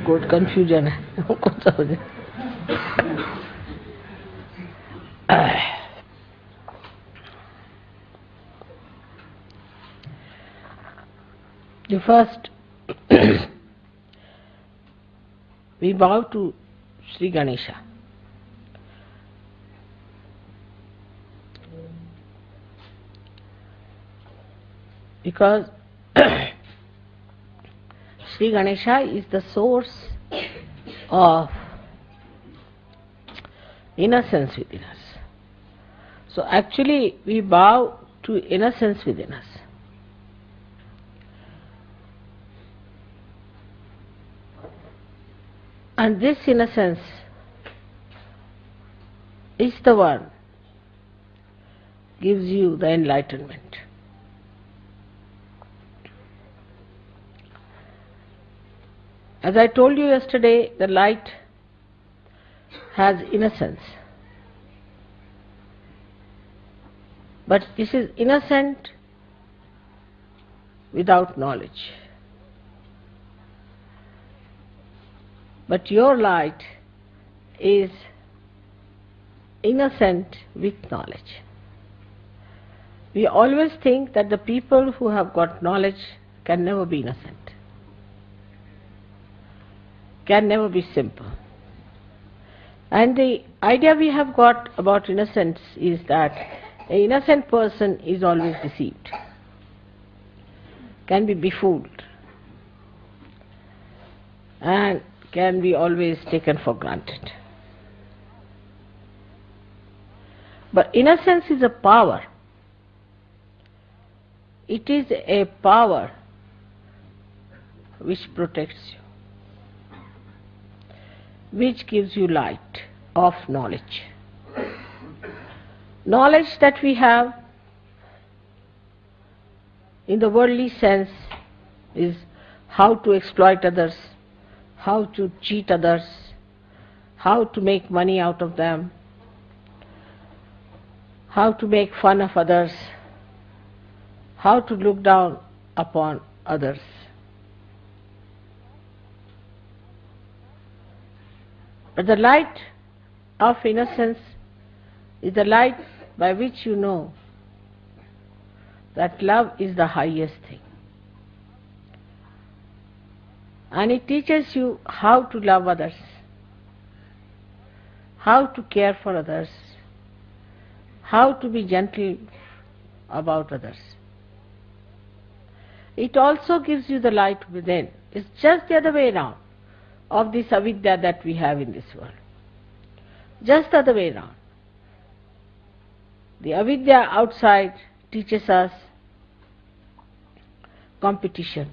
good confusion है कौन सा हो जाए The first we bow to Sri Ganesha. Because Sri Ganesha is the source of innocence within us. So actually we bow to innocence within us. And this innocence is the one gives you the enlightenment. As I told you yesterday, the light has innocence. But this is innocent without knowledge. But your light is innocent with knowledge. We always think that the people who have got knowledge can never be innocent, can never be simple. And the idea we have got about innocence is that an innocent person is always deceived, can be befooled, and can be always taken for granted. But innocence is a power. It is a power which protects you, which gives you light of knowledge. Knowledge that we have in the worldly sense is how to exploit others, how to cheat others, how to make money out of them, how to make fun of others, how to look down upon others. But the light of innocence is the light by which you know that love is the highest thing. And it teaches you how to love others, how to care for others, how to be gentle about others. It also gives you the light within. It's just the other way around of this avidya that we have in this world. Just the other way around. The avidya outside teaches us competition,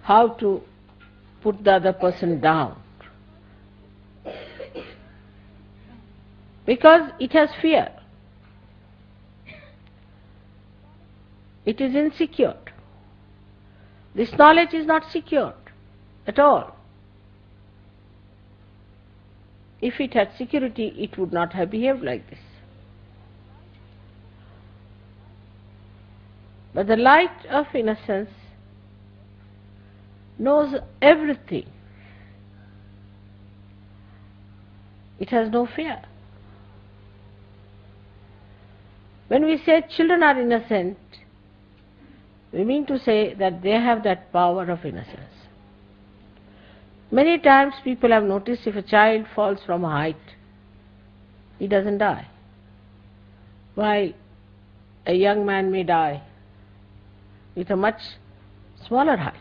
how to put the other person down, because it has fear. It is insecure. This knowledge is not secured at all. If it had security, it would not have behaved like this. But the light of innocence knows everything. It has no fear. When we say children are innocent, we mean to say that they have that power of innocence. Many times people have noticed if a child falls from a height, he doesn't die, while a young man may die with a much smaller height.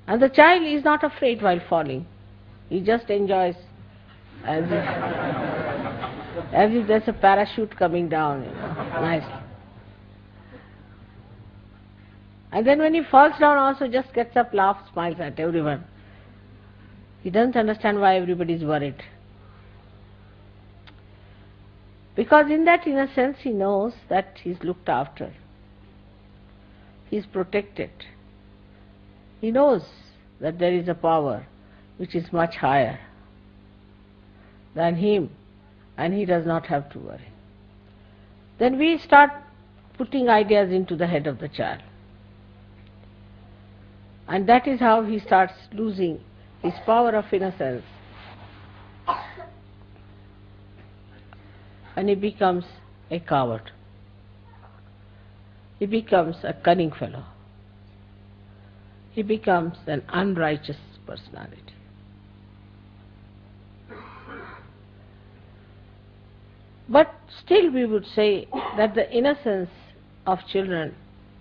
And the child is not afraid while falling. He just enjoys as if there's a parachute coming down, nicely. And then when he falls down also just gets up, laughs, smiles at everyone. He doesn't understand why everybody is worried. Because in that innocence he knows that he's looked after. He's protected. He knows that there is a power which is much higher than him, and he does not have to worry. Then we start putting ideas into the head of the child. And that is how he starts losing his power of innocence. And he becomes a coward. He becomes a cunning fellow. He becomes an unrighteous personality. But still we would say that the innocence of children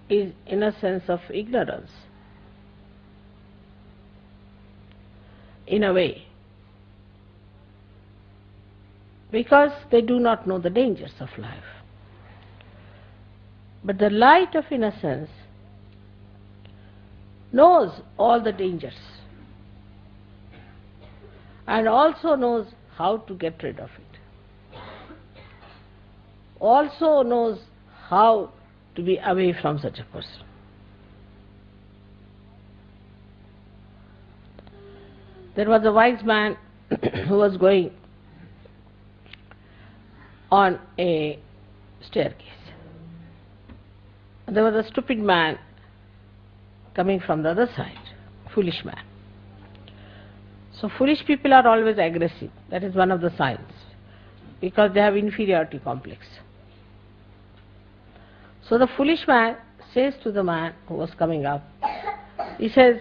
is innocence of ignorance, in a way, because they do not know the dangers of life. But the light of innocence knows all the dangers and also knows how to get rid of it, also knows how to be away from such a person. There was a wise man who was going on a staircase. There was a stupid man coming from the other side, foolish man. So foolish people are always aggressive. That is one of the signs, because they have inferiority complex. So the foolish man says to the man who was coming up, he says,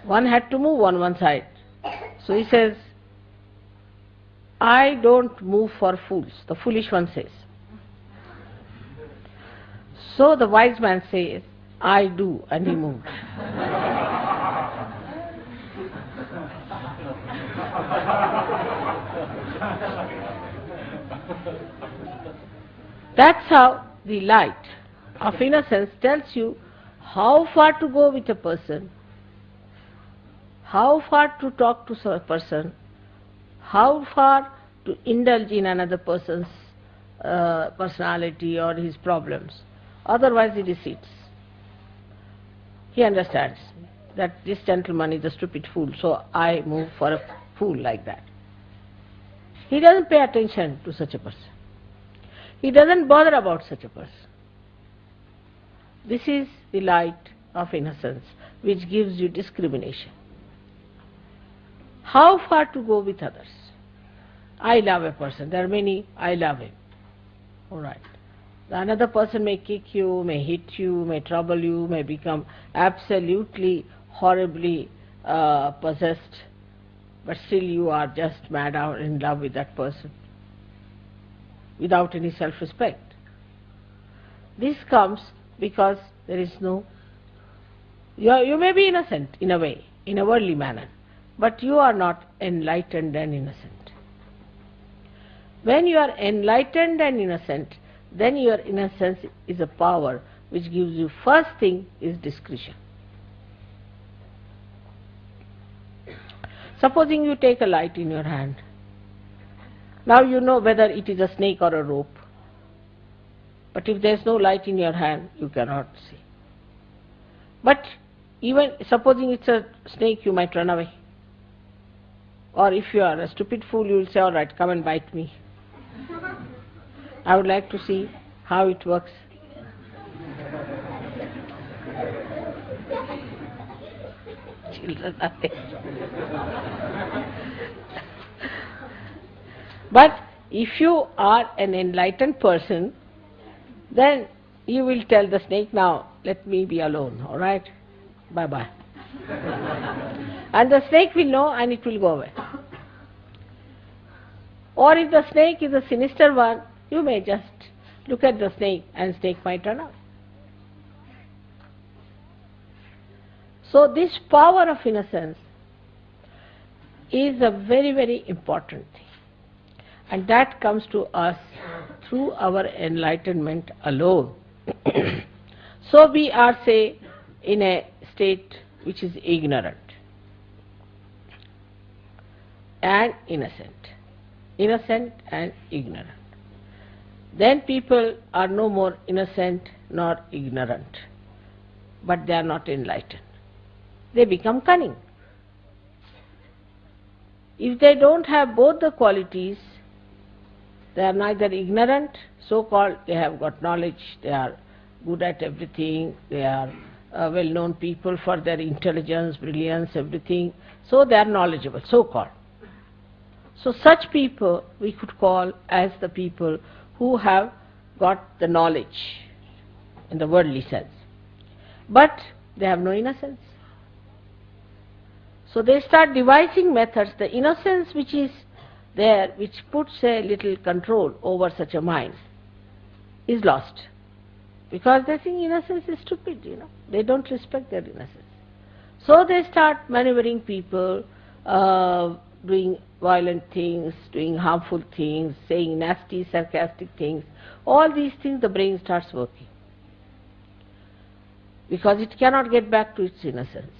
one had to move on one side. So he says, I don't move for fools, the foolish one says. So the wise man says, I do, and he moved. That's how the light of innocence tells you how far to go with a person, how far to talk to a person, how far to indulge in another person's personality or his problems. Otherwise he deceits. He understands that this gentleman is a stupid fool, so I move for a fool like that. He doesn't pay attention to such a person. He doesn't bother about such a person. This is the light of innocence which gives you discrimination. How far to go with others? I love a person. There are many, I love him. All right. Another person may kick you, may hit you, may trouble you, may become absolutely, horribly possessed, but still you are just mad out in love with that person, without any self-respect. This comes because there is no... You may be innocent in a way, in a worldly manner, but you are not enlightened and innocent. When you are enlightened and innocent, then your innocence is a power which gives you, first thing is discretion. Supposing you take a light in your hand. Now you know whether it is a snake or a rope. But if there is no light in your hand, you cannot see. But even supposing it's a snake, you might run away. Or if you are a stupid fool, you will say, all right, come and bite me. I would like to see how it works. Children are there. But if you are an enlightened person, then you will tell the snake, now let me be alone, all right? Bye-bye. And the snake will know and it will go away. Or if the snake is a sinister one, you may just look at the snake and snake might run out. So this power of innocence is a very, very important thing. And that comes to us through our enlightenment alone. So we are, say, in a state which is ignorant and innocent. Innocent and ignorant. Then people are no more innocent nor ignorant, but they are not enlightened. They become cunning. If they don't have both the qualities, they are neither ignorant, so-called, they have got knowledge, they are good at everything, they are well-known people for their intelligence, brilliance, everything, so they are knowledgeable, so-called. So such people we could call as the people who have got the knowledge in the worldly sense. But they have no innocence. So they start devising methods. The innocence which is there, which puts a little control over such a mind, is lost. Because they think innocence is stupid, They don't respect their innocence. So they start maneuvering people, doing violent things, doing harmful things, saying nasty, sarcastic things. All these things the brain starts working. Because it cannot get back to its innocence.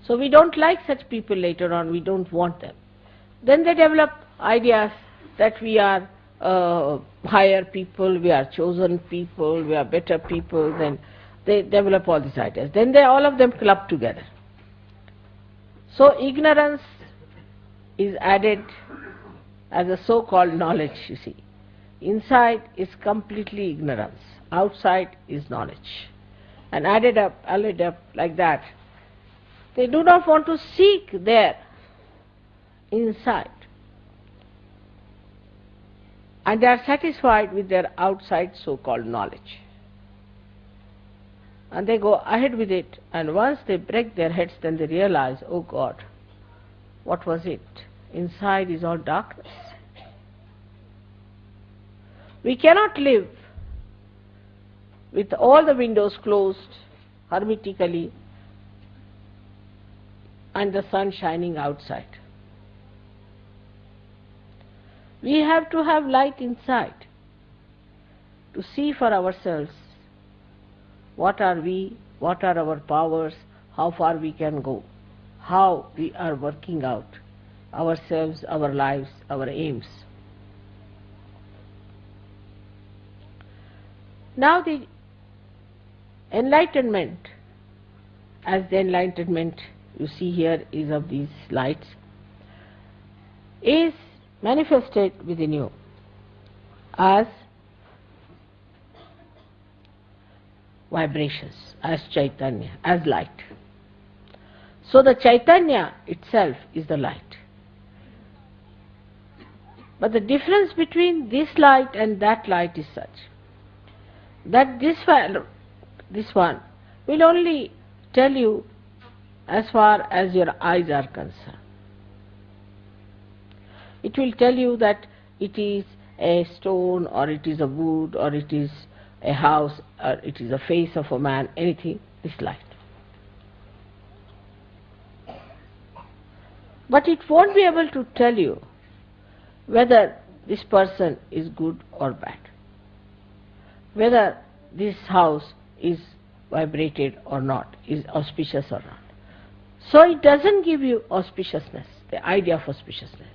So we don't like such people later on, we don't want them. Then they develop ideas that we are higher people, we are chosen people, we are better people, then they develop all these ideas. Then all of them club together. So ignorance is added as a so-called knowledge, you see. Inside is completely ignorance, outside is knowledge. And added up like that. They do not want to seek there, inside. And they are satisfied with their outside so-called knowledge. And they go ahead with it, and once they break their heads, then they realize, oh God, what was it? Inside is all darkness. We cannot live with all the windows closed hermetically and the sun shining outside. We have to have light inside to see for ourselves what are we, what are our powers, how far we can go, how we are working out ourselves, our lives, our aims. Now the enlightenment, as the enlightenment you see here is of these lights, is manifested within you as vibrations, as Chaitanya, as light. So the Chaitanya itself is the light. But the difference between this light and that light is such that this one will only tell you as far as your eyes are concerned. It will tell you that it is a stone, or it is a wood, or it is a house, or it is a face of a man, anything, this light. But it won't be able to tell you whether this person is good or bad, whether this house is vibrated or not, is auspicious or not. So it doesn't give you auspiciousness, the idea of auspiciousness.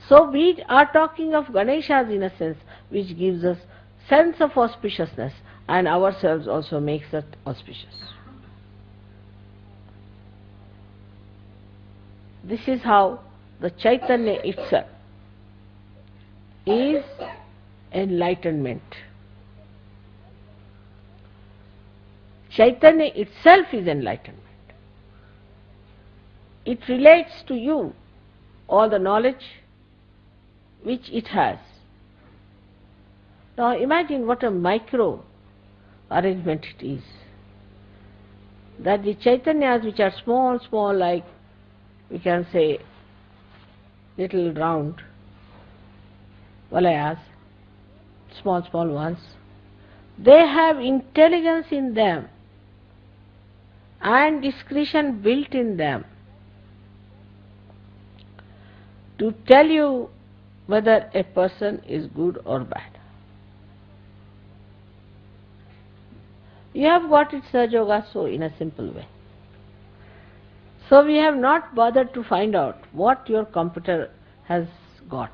So we are talking of Ganesha's innocence, which gives us sense of auspiciousness, and ourselves also makes it auspicious. This is how the Chaitanya itself is enlightenment. Chaitanya itself is enlightenment. It relates to you all the knowledge which it has. Now imagine what a micro arrangement it is. That the Chaitanyas which are small, small, like we can say little round valayas, small, small ones, they have intelligence in them and discretion built in them to tell you whether a person is good or bad. You have got it, Sahaja Yoga, so in a simple way. So we have not bothered to find out what your computer has got.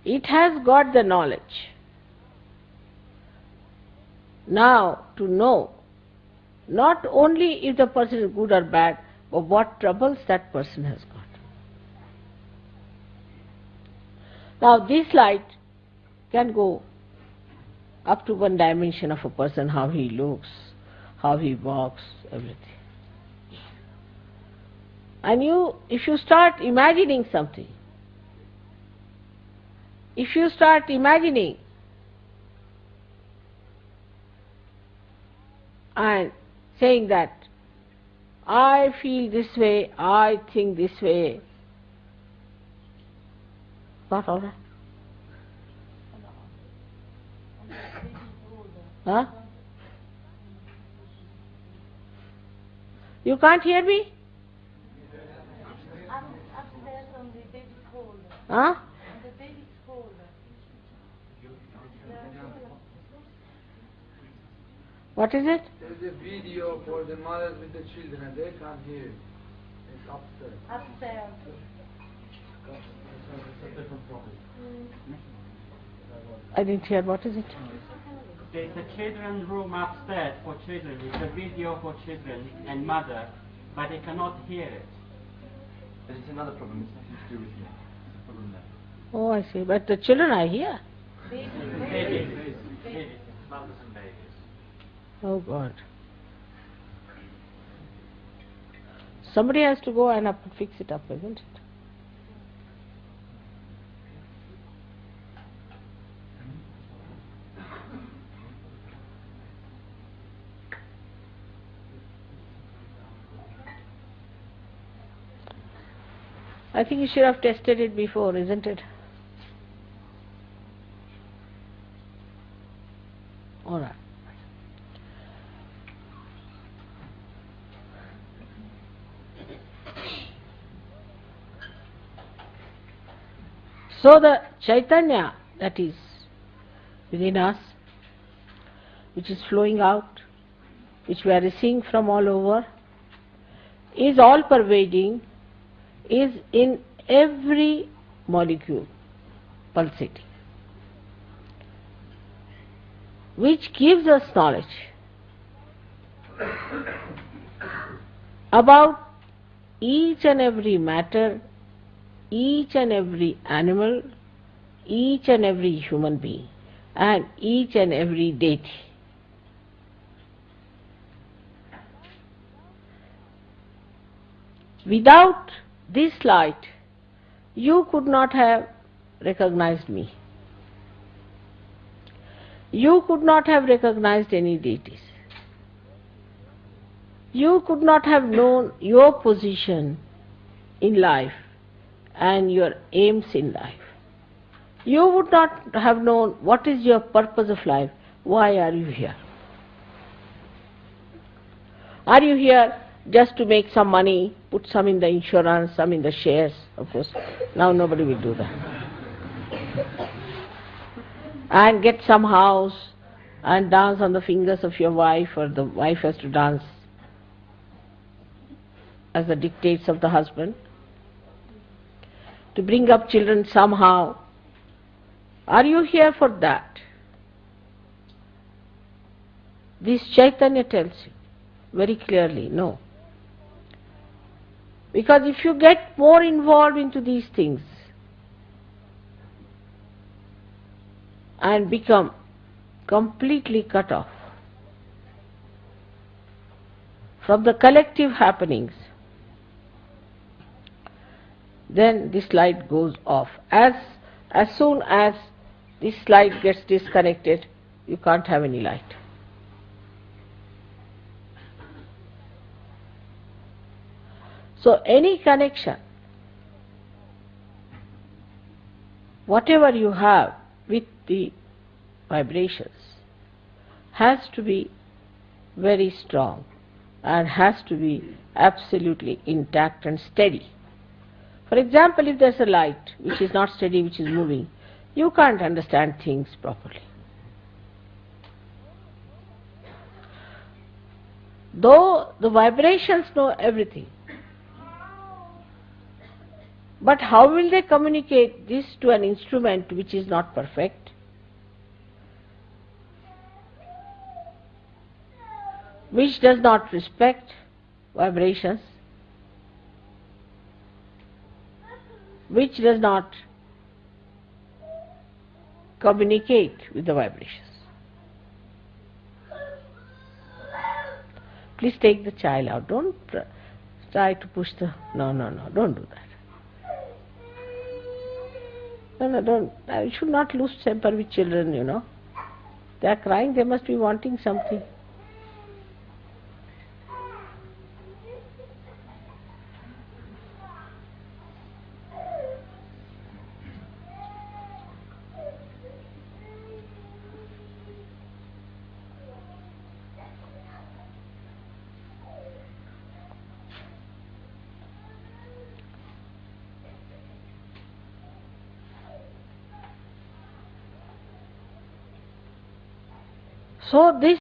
It has got the knowledge. Now to know not only if the person is good or bad, but what troubles that person has got. Now this light can go up to one dimension of a person, how he looks, how he walks, everything. And if you start imagining something, if you start imagining and saying that I feel this way, I think this way, not all right. Huh? You can't hear me? I'm upstairs on the baby's hole. Huh? On the baby's hole. What is it? There's a video for the mothers with the children. They can't hear. It's upstairs. Upstairs. It's a different problem. I didn't hear. What is it? There's a children's room upstairs for children. It's a video for children and mother, but they cannot hear it. But it's another problem. It's nothing to do with you. It's a problem there. Oh, I see. But the children are here. Babies, mothers and babies. Oh God. Somebody has to go and fix it up, isn't it? I think you should have tested it before, isn't it? All right. So the Chaitanya that is within us, which is flowing out, which we are receiving from all over, is all pervading, is in every molecule pulsating, which gives us knowledge about each and every matter, each and every animal, each and every human being, and each and every deity. Without this light, you could not have recognized me. You could not have recognized any deities. You could not have known your position in life and your aims in life. You would not have known what is your purpose of life. Why are you here? Are you here just to make some money, put some in the insurance, some in the shares? Of course, now nobody will do that. And get some house and dance on the fingers of your wife, or the wife has to dance as the dictates of the husband, to bring up children somehow. Are you here for that? This Chaitanya tells you very clearly, no. Because if you get more involved into these things and become completely cut off from the collective happenings, then this light goes off. As soon as this light gets disconnected, you can't have any light. So any connection, whatever you have with the vibrations, has to be very strong and has to be absolutely intact and steady. For example, if there's a light which is not steady, which is moving, you can't understand things properly. Though the vibrations know everything, but how will they communicate this to an instrument which is not perfect, which does not respect vibrations, which does not communicate with the vibrations? Please take the child out. Don't try to push the... No, don't do that. No, don't. You should not lose temper with children, you know. They are crying, they must be wanting something. So this